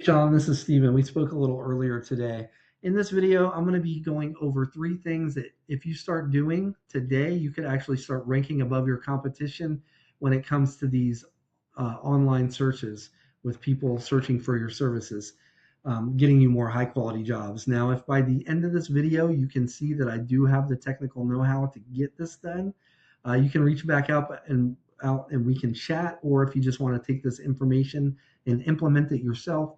John, this is Steven. We spoke a little earlier today. In this video, I'm going to be going over three things that if you start doing today, you could actually start ranking above your competition when it comes to these online searches with people searching for your services, getting you more high quality jobs. Now, if by the end of this video, you can see that I do have the technical know-how to get this done, you can reach back out and we can chat, or if you just want to take this information and implement it yourself,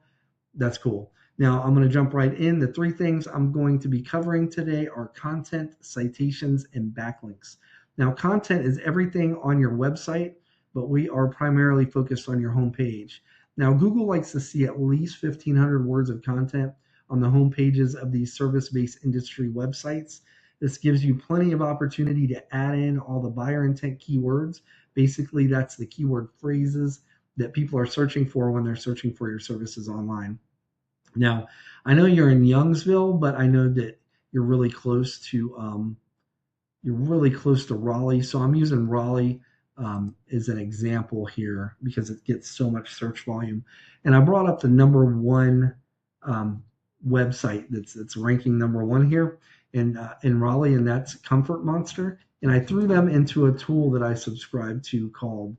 that's cool. Now I'm going to jump right in. The three things I'm going to be covering today are content, citations, and backlinks. Now, content is everything on your website, but we are primarily focused on your homepage. Now, Google likes to see at least 1,500 words of content on the home pages of these service-based industry websites. This gives you plenty of opportunity to add in all the buyer intent keywords. Basically, that's the keyword phrases that people are searching for when they're searching for your services online. Now, I know you're in Youngsville, but I know that you're really close to Raleigh. So I'm using Raleigh as an example here because it gets so much search volume. And I brought up the number one website that's ranking number one here in Raleigh, and that's Comfort Monster. And I threw them into a tool that I subscribe to called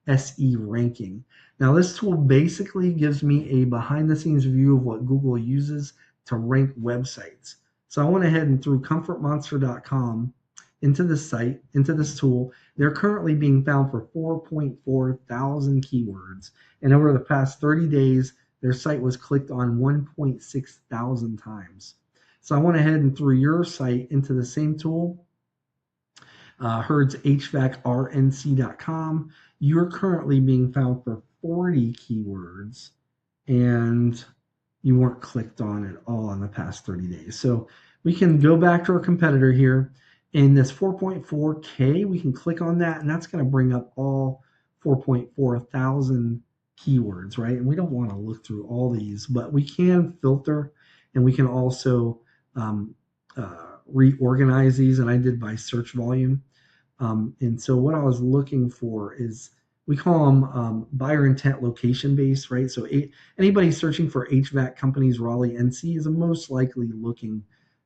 SE Ranking. Now, this tool basically gives me a behind the scenes view of what Google uses to rank websites. So I went ahead and threw comfortmonster.com into this site, into this tool. They're currently being found for 4.4 thousand keywords. And over the past 30 days, their site was clicked on 1.6 thousand times. So I went ahead and threw your site into the same tool, HVACRNC.com. You're currently being found for 40 keywords, and you weren't clicked on at all in the past 30 days. So we can go back to our competitor here. In this 4.4K, we can click on that, and that's going to bring up all 4.4 thousand keywords, right? And we don't want to look through all these, but we can filter, and we can also reorganize these, and I did by search volume. And so what I was looking for is, we call them buyer intent location based, right? So anybody searching for HVAC companies, Raleigh, NC is most likely looking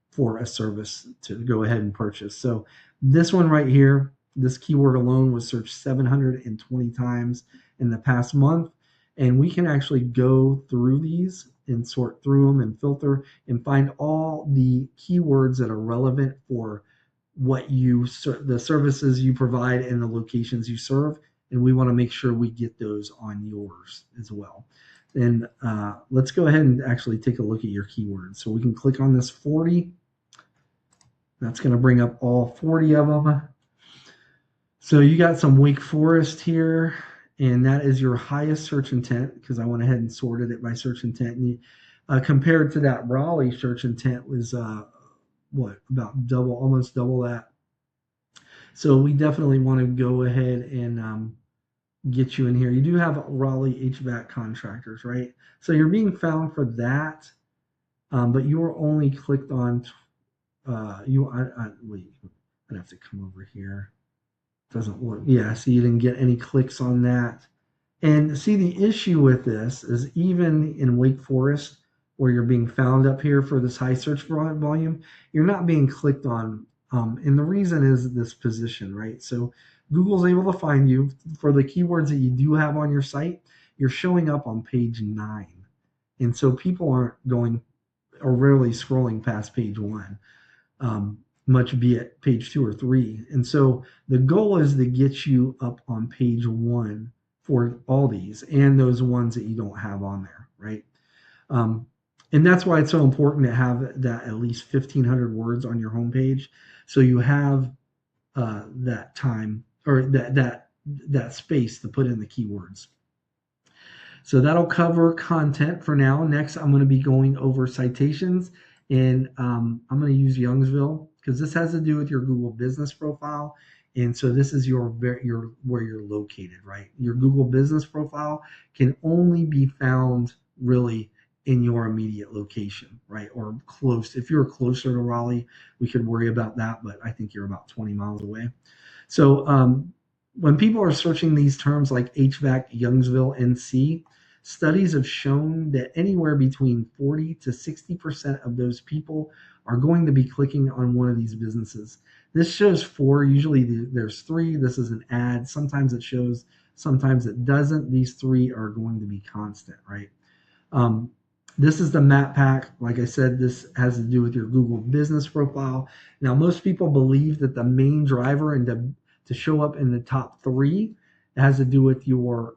for a service to go ahead and purchase. So this one right here, this keyword alone was searched 720 times in the past month. And we can actually go through these and sort through them and filter and find all the keywords that are relevant for what the services you provide and the locations you serve. And we want to make sure we get those on yours as well. And let's go ahead and actually take a look at your keywords. So we can click on this 40. That's going to bring up all 40 of them. So you got some Wake Forest here, and that is your highest search intent because I went ahead and sorted it by search intent. And compared to that Raleigh search intent was about double, almost double that. So we definitely want to go ahead and get you in here. You do have Raleigh HVAC contractors, right? So you're being found for that, but you were only clicked on. Wait, I'd have to come over here. Doesn't work. Yeah, so you didn't get any clicks on that. And see, the issue with this is even in Wake Forest, where you're being found up here for this high search volume, you're not being clicked on. And the reason is this position, right? So Google's able to find you for the keywords that you do have on your site. You're showing up on page 9. And so people aren't going or rarely scrolling past page 1, much be it page 2 or 3. And so the goal is to get you up on page 1 for all these and those ones that you don't have on there, right? And that's why it's so important to have that at least 1,500 words on your homepage, so you have that time or that space to put in the keywords. So that'll cover content for now. Next, I'm going to be going over citations, and I'm going to use Youngsville because this has to do with your Google business profile. And so this is where you're located, right? Your Google business profile can only be found really in your immediate location, right? Or close. If you're closer to Raleigh, we could worry about that, but I think you're about 20 miles away. So when people are searching these terms like HVAC, Youngsville, NC, Studies have shown that anywhere between 40 to 60% of those people are going to be clicking on one of these businesses. This shows four, usually there's three. This is an ad. Sometimes it shows, sometimes it doesn't. These three are going to be constant, right? Um, this is the map pack. Like I said, this has to do with your Google business profile. Now, most people believe that the main driver and to show up in the top three has to do with your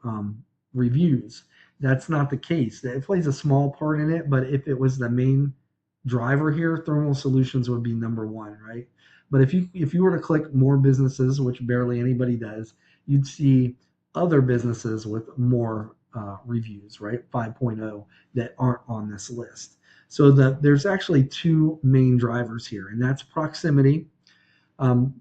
reviews. That's not the case. It plays a small part in it, but if it was the main driver here, Thermal Solutions would be number one, right? But if you were to click more businesses, which barely anybody does, you'd see other businesses with more reviews, right? 5.0 that aren't on this list. So there's actually two main drivers here, and that's proximity,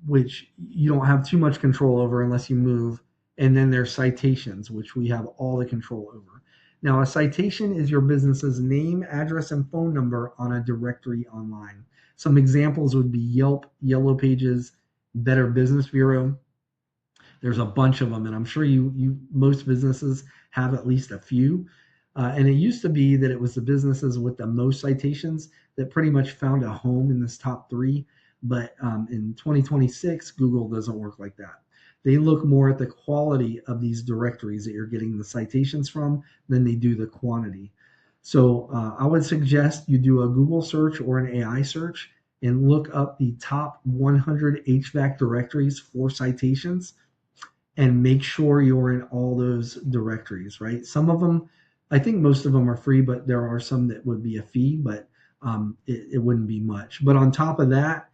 which you don't have too much control over unless you move. And then there's citations, which we have all the control over. Now, a citation is your business's name, address, and phone number on a directory online. Some examples would be Yelp, Yellow Pages, Better Business Bureau. There's a bunch of them, and I'm sure you most businesses have at least a few. And it used to be that it was the businesses with the most citations that pretty much found a home in this top three. But in 2026, Google doesn't work like that. They look more at the quality of these directories that you're getting the citations from than they do the quantity. So I would suggest you do a Google search or an AI search and look up the top 100 HVAC directories for citations and make sure you're in all those directories, right? Some of them, I think most of them are free, but there are some that would be a fee, but it wouldn't be much. But on top of that,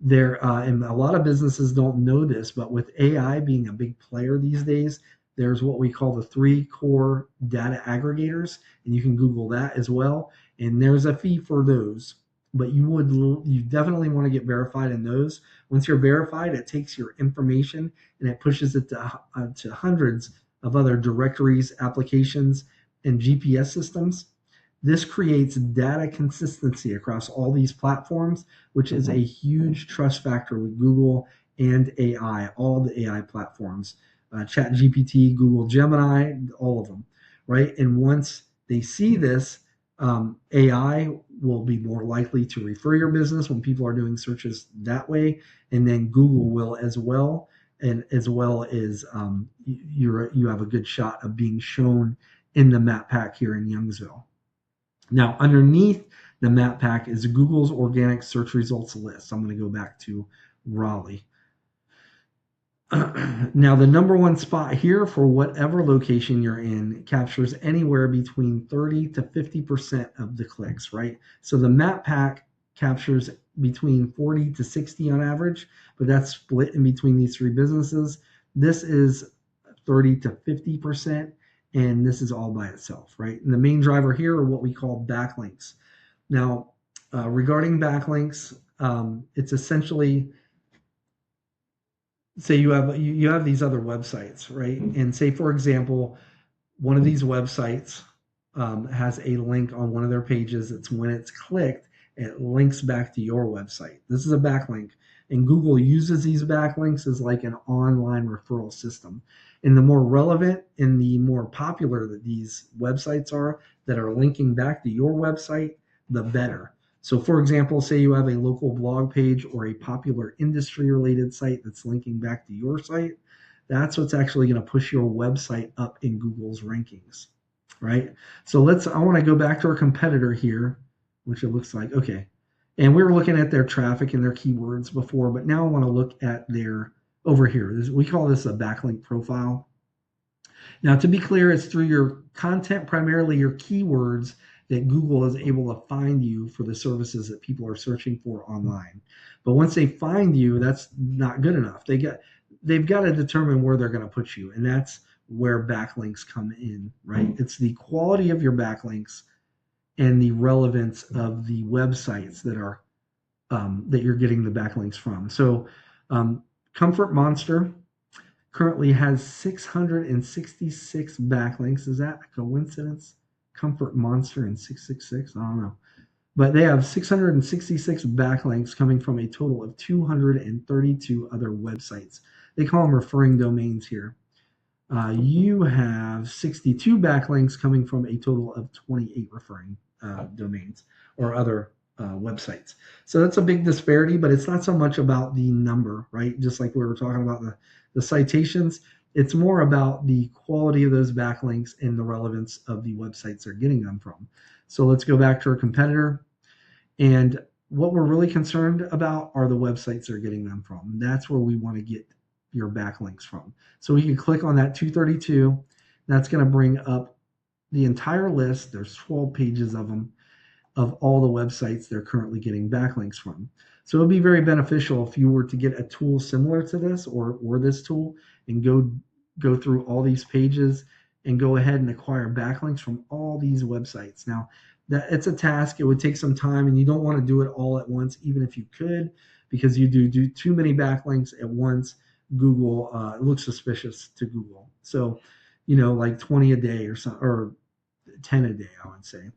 and a lot of businesses don't know this, but with AI being a big player these days, there's what we call the three core data aggregators, and you can Google that as well. And there's a fee for those, but you definitely want to get verified in those. Once you're verified, it takes your information and it pushes it to hundreds of other directories, applications, and GPS systems. This creates data consistency across all these platforms, which is a huge trust factor with Google and AI, all the AI platforms, ChatGPT, Google Gemini, all of them, right? And once they see this, AI will be more likely to refer your business when people are doing searches that way, and then Google will as well, and as well as you have a good shot of being shown in the map pack here in Youngsville. Now, underneath the map pack is Google's organic search results list. I'm going to go back to Raleigh. Now, the number one spot here for whatever location you're in captures anywhere between 30 to 50% of the clicks, right? So the map pack captures between 40 to 60 on average, but that's split in between these three businesses. This is 30 to 50%, and this is all by itself, right? And the main driver here are what we call backlinks. Now, regarding backlinks, it's essentially, say you have these other websites, right? And say, for example, one of these websites has a link on one of their pages. It's when it's clicked, it links back to your website. This is a backlink. And Google uses these backlinks as like an online referral system. And the more relevant and the more popular that these websites are that are linking back to your website, the better. So, for example, say you have a local blog page or a popular industry related site that's linking back to your site. That's what's actually going to push your website up in Google's rankings, right? So I want to go back to our competitor here, which it looks like, okay. And we were looking at their traffic and their keywords before, but now I want to look at their over here. We call this a backlink profile. Now, to be clear, it's through your content, primarily your keywords, that Google is able to find you for the services that people are searching for online. But once they find you, that's not good enough. They've got to determine where they're going to put you, and that's where backlinks come in, right? It's the quality of your backlinks and the relevance of the websites that you're getting the backlinks from. So, Comfort Monster currently has 666 backlinks. Is that a coincidence? Comfort Monster and 666? I don't know. But they have 666 backlinks coming from a total of 232 other websites. They call them referring domains here. You have 62 backlinks coming from a total of 28 referring domains or other websites. So that's a big disparity, but it's not so much about the number, right? Just like we were talking about the citations, it's more about the quality of those backlinks and the relevance of the websites they're getting them from. So let's go back to our competitor. And what we're really concerned about are the websites they're getting them from. That's where we want to get your backlinks from. So we can click on that 232. That's going to bring up the entire list. There's 12 pages of them of all the websites they're currently getting backlinks from. So it would be very beneficial if you were to get a tool similar to this or this tool and go through all these pages and go ahead and acquire backlinks from all these websites. Now, that it's a task. It would take some time, and you don't want to do it all at once, even if you could, because you do too many backlinks at once. Google it looks suspicious to Google. So, like 20 a day or something, or 10 a day, I would say,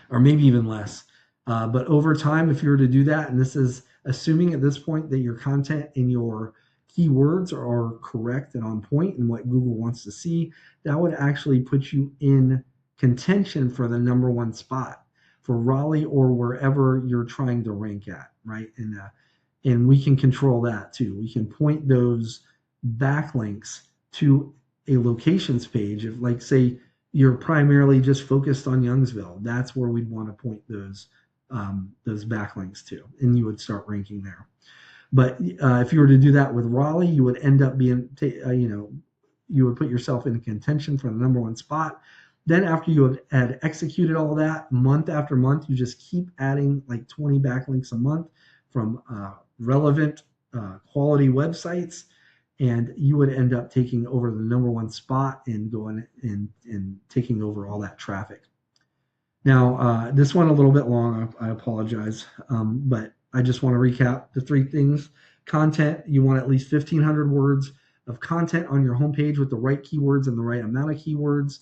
or maybe even less. But over time, if you were to do that, and this is assuming at this point that your content and your keywords are correct and on point and what Google wants to see, that would actually put you in contention for the number one spot for Raleigh or wherever you're trying to rank at, right? And we can control that too. We can point those backlinks to a locations page. If, like, say, you're primarily just focused on Youngsville, that's where we'd want to point those backlinks to, and you would start ranking there. But if you were to do that with Raleigh, you would end up being, you would put yourself in contention for the number one spot. Then after you had executed all that, month after month, you just keep adding like 20 backlinks a month from relevant quality websites, and you would end up taking over the number one spot and going and taking over all that traffic. Now, this went a little bit long. I apologize, but I just want to recap the three things. Content, you want at least 1,500 words of content on your homepage with the right keywords and the right amount of keywords.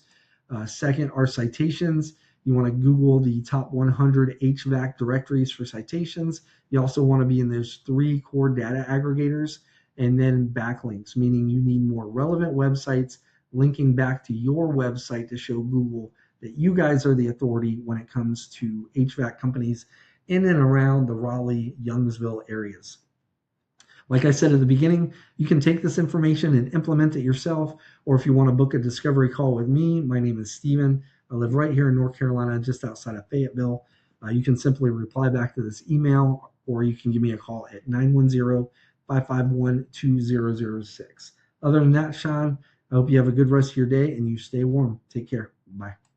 Second are citations. You want to Google the top 100 HVAC directories for citations. You also want to be in those 3 core data aggregators. And then backlinks, meaning you need more relevant websites linking back to your website to show Google that you guys are the authority when it comes to HVAC companies in and around the Raleigh, Youngsville areas. Like I said at the beginning, you can take this information and implement it yourself, or if you want to book a discovery call with me, my name is Steven. I live right here in North Carolina, just outside of Fayetteville. You can simply reply back to this email, or you can give me a call at 910-551-2006. Other than that, Sean, I hope you have a good rest of your day and you stay warm. Take care. Bye.